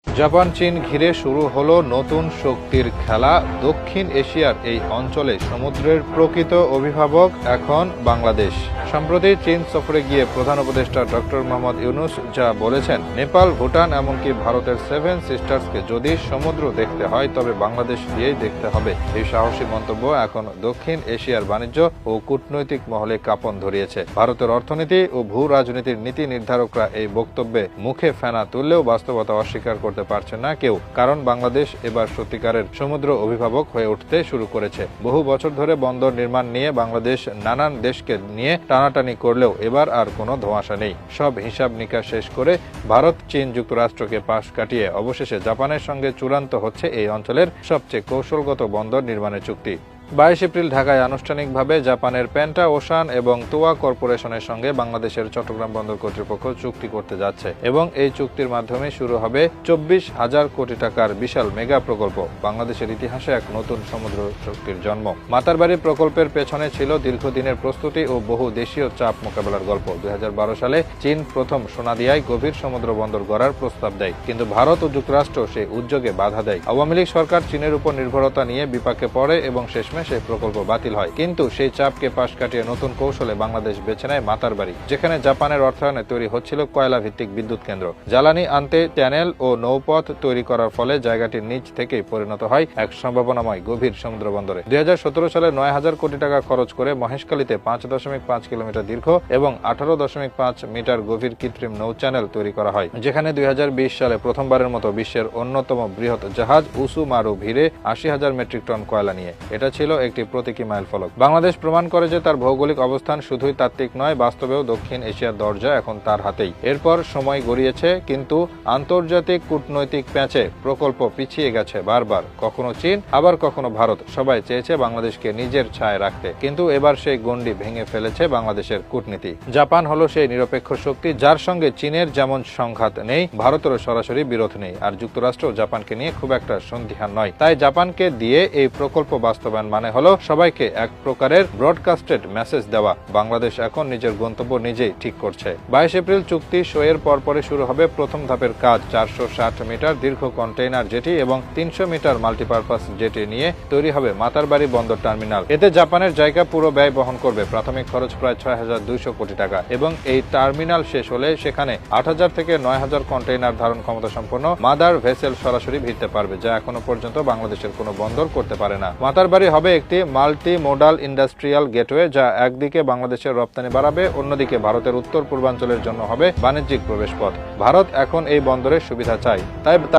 Japan চীন ঘিরে শুরু হলো নতুন শক্তির খেলা। দক্ষিণ এশিয়ার এই অঞ্চলে সমুদ্রের প্রকৃত অভিভাবক এখন বাংলাদেশ। সম্প্রতি চীন সফরে গিয়ে প্রধান উপদেষ্টা ডক্টর মোহাম্মদ ইউনূস যা বলেছেন, নেপাল, ভুটান এমনকি ভারতের সেভেন সিস্টার্সকে যদি সমুদ্র দেখতে হয় তবে বাংলাদেশ দিয়েই দেখতে হবে। এই সাহসী মন্তব্য এখন দক্ষিণ এশিয়ার বাণিজ্য ও কূটনৈতিক মহলে কাঁপন ধরিয়েছে। ভারতের অর্থনীতি ও ভূ রাজনীতির নীতি নির্ধারকরা এই বক্তব্যে মুখে ফেনা তুললেও বাস্তবতা অস্বীকার করতে পারছে না কেউ। কারণ বাংলাদেশ এবার সত্যিকারের সমুদ্র অভিভাবক হয়ে উঠতে শুরু করেছে। বহু বছর ধরে বন্দর নির্মাণ নিয়ে বাংলাদেশ নানান দেশকে নিয়ে টানাটানি করলেও এবার আর কোনো ধোঁয়াশা নেই। সব হিসাব নিকাশ শেষ করে ভারত, চীন, যুক্তরাষ্ট্রকে পাশ কাটিয়ে অবশেষে জাপানের সঙ্গে চূড়ান্ত হচ্ছে এই অঞ্চলের সবচেয়ে কৌশলগত বন্দর নির্মাণের চুক্তি। 22 এপ্রিল ঢাকায় আনুষ্ঠানিকভাবে জাপানের পেন্টা ওশান এবং তোয়া কর্পোরেশনের সঙ্গে বাংলাদেশের চট্টগ্রাম বন্দর কর্তৃপক্ষ চুক্তি করতে যাচ্ছে এবং এই চুক্তির মাধ্যমে শুরু হবে 24,000 কোটি টাকার বিশাল মেগা প্রকল্প। বাংলাদেশের ইতিহাসে এক নতুন সমুদ্র শক্তির জন্ম। মাতারবাড়ি প্রকল্পের পেছনে ছিল দীর্ঘদিনের প্রস্তুতি ও বহু দেশীয় চাপ মোকাবেলার গল্প। 2012 সালে চীন প্রথম সোনাদিয়ায় গভীর সমুদ্র বন্দর গড়ার প্রস্তাব দেয়, কিন্তু ভারত ও যুক্তরাষ্ট্র সেই উদ্যোগে বাধা দেয়। আওয়ামী লীগ সরকার চীনের উপর নির্ভরতা নিয়ে বিপাকে পড়ে এবং শেষ সেই প্রকল্প বাতিল হয়। কিন্তু সেই চাপকে পাশ কাটিয়ে নতুন কৌশলে বাংলাদেশ বেছে নেয় মাতারবাড়ি, যেখানে জাপানের অর্থায়নে তৈরি হচ্ছিল কয়লা ভিত্তিক বিদ্যুৎ কেন্দ্র। জ্বালানি আনতে চ্যানেল ও নৌপথ তৈরি করার ফলে জায়গাটির নিচ থেকেই পরিণত হয় এক সম্ভাবনাময় গভীর সমুদ্র বন্দরে। 2017 সালে 9,000 কোটি টাকা খরচ করে মহেশখালীতে 5.5 কিলোমিটার দীর্ঘ এবং 18.5 মিটার গভীর কৃত্রিম নৌ চ্যানেল তৈরি করা হয়, যেখানে 2020 সালে প্রথমবারের মতো বিশ্বের অন্যতম বৃহৎ জাহাজ উসুমারু ভিড়ে 80,000 মেট্রিক টন কয়লা নিয়ে। এটা ছিল একটি প্রতীকী মাইলফলক। বাংলাদেশ প্রমাণ করে যে তার ভৌগোলিক অবস্থান শুধুই তাত্ত্বিক নয়, বাস্তবেও দক্ষিণ এশিয়ার দরজা এখন তার হাতেই। এরপর সময় গড়িয়েছে, কিন্তু আন্তর্জাতিক কূটনৈতিক প্যাঁচে প্রকল্প পিছিয়ে গেছে বারবার। কখনো চীন, আবার কখনো ভারত। সবাই চেয়েছে বাংলাদেশকে নিজের ছায়ায় রাখতে, কিন্তু এবার সেই গণ্ডি ভেঙে ফেলেছে বাংলাদেশের কূটনীতি। জাপান হলো সেই নিরপেক্ষ শক্তি যার সঙ্গে চীনের যেমন সংঘাত নেই, ভারতেরও সরাসরি বিরোধ নেই, আর যুক্তরাষ্ট্র জাপানকে নিয়ে খুব একটা সন্দিহান নয়। তাই জাপানকে দিয়ে এই প্রকল্প বাস্তবায়ন মানে হলো সবাইকে এক প্রকারের ব্রডকাস্টেড মেসেজ দেওয়া, বাংলাদেশ এখন নিজের গন্তব্য নিজেই ঠিক করছে। 22 এপ্রিল চুক্তি সইয়ের পরপরই শুরু হবে প্রথম ধাপের কাজ। 460 মিটার দীর্ঘ কন্টেইনার জেটি এবং 300 মিটার মাল্টিপারপাস জেটি নিয়ে তৈরি হবে মাতারবাড়ি বন্দর টার্মিনাল। এতে জাপানের জায়গা পুরো ব্যয় বহন করবে। প্রাথমিক খরচ প্রায় 6,200 কোটি টাকা এবং এই টার্মিনাল শেষ হলে সেখানে 8,000 থেকে 9,000 কন্টেইনার ধারণ ক্ষমতা সম্পন্ন মাদার ভেসেল সরাসরি ভিড়তে পারবে, যা এখনো পর্যন্ত বাংলাদেশের কোনো বন্দর করতে পারে না। মাতারবাড়ি হবে একটি মাল্টি মোডাল ইন্ডাস্ট্রিয়াল গেটওয়ে, যা একদিকে বাংলাদেশের রপ্তানি বাড়াবে, অন্যদিকে ভারতের উত্তর পূর্বাঞ্চলের জন্য হবে বাণিজ্যিক প্রবেশপথ। ভারত এখন এই বন্দরের সুবিধা চায়, তাই